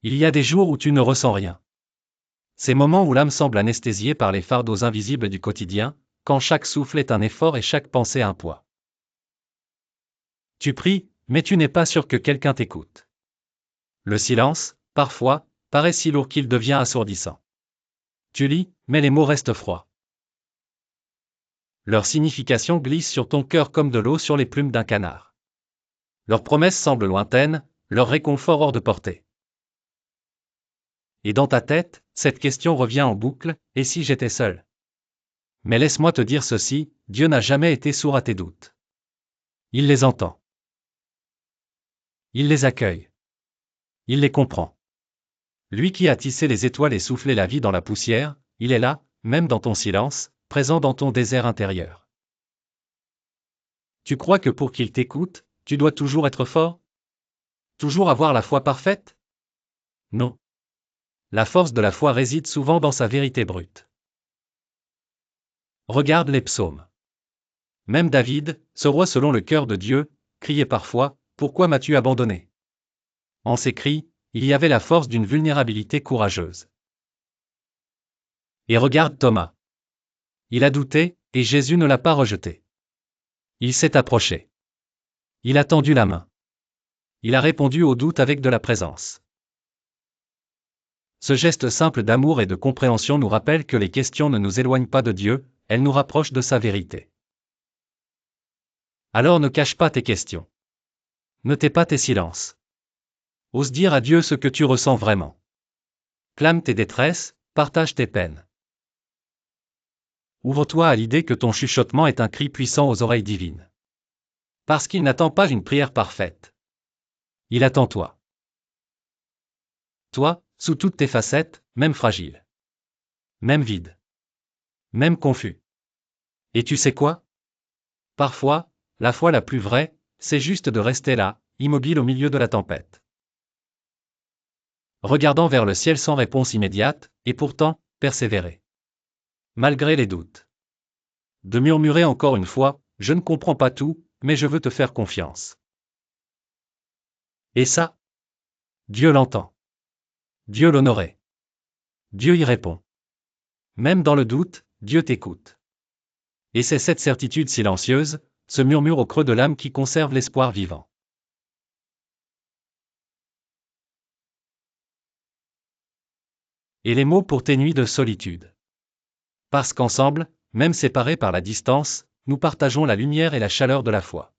Il y a des jours où tu ne ressens rien. Ces moments où l'âme semble anesthésiée par les fardeaux invisibles du quotidien, quand chaque souffle est un effort et chaque pensée un poids. Tu pries, mais tu n'es pas sûr que quelqu'un t'écoute. Le silence, parfois, paraît si lourd qu'il devient assourdissant. Tu lis, mais les mots restent froids. Leur signification glisse sur ton cœur comme de l'eau sur les plumes d'un canard. Leurs promesses semblent lointaines, leur réconfort hors de portée. Et dans ta tête, cette question revient en boucle, et si j'étais seul? Mais laisse-moi te dire ceci, Dieu n'a jamais été sourd à tes doutes. Il les entend. Il les accueille. Il les comprend. Lui qui a tissé les étoiles et soufflé la vie dans la poussière, il est là, même dans ton silence, présent dans ton désert intérieur. Tu crois que pour qu'il t'écoute, tu dois toujours être fort? Toujours avoir la foi parfaite? Non. La force de la foi réside souvent dans sa vérité brute. Regarde les psaumes. Même David, ce roi selon le cœur de Dieu, criait parfois, « Pourquoi m'as-tu abandonné ?» En ces cris, il y avait la force d'une vulnérabilité courageuse. Et regarde Thomas. Il a douté, et Jésus ne l'a pas rejeté. Il s'est approché. Il a tendu la main. Il a répondu au doute avec de la présence. Ce geste simple d'amour et de compréhension nous rappelle que les questions ne nous éloignent pas de Dieu, elles nous rapprochent de sa vérité. Alors ne cache pas tes questions. Ne tais pas tes silences. Ose dire à Dieu ce que tu ressens vraiment. Clame tes détresses, partage tes peines. Ouvre-toi à l'idée que ton chuchotement est un cri puissant aux oreilles divines. Parce qu'il n'attend pas une prière parfaite. Il attend toi. Toi, sous toutes tes facettes, même fragile. Même vide. Même confus. Et tu sais quoi? Parfois, la foi la plus vraie, c'est juste de rester là, immobile au milieu de la tempête. Regardant vers le ciel sans réponse immédiate, et pourtant, persévérer. Malgré les doutes. De murmurer encore une fois, je ne comprends pas tout, mais je veux te faire confiance. Et ça? Dieu l'entend. Dieu l'honorait. Dieu y répond. Même dans le doute, Dieu t'écoute. Et c'est cette certitude silencieuse, ce murmure au creux de l'âme qui conserve l'espoir vivant. Et les mots pour tes nuits de solitude. Parce qu'ensemble, même séparés par la distance, nous partageons la lumière et la chaleur de la foi.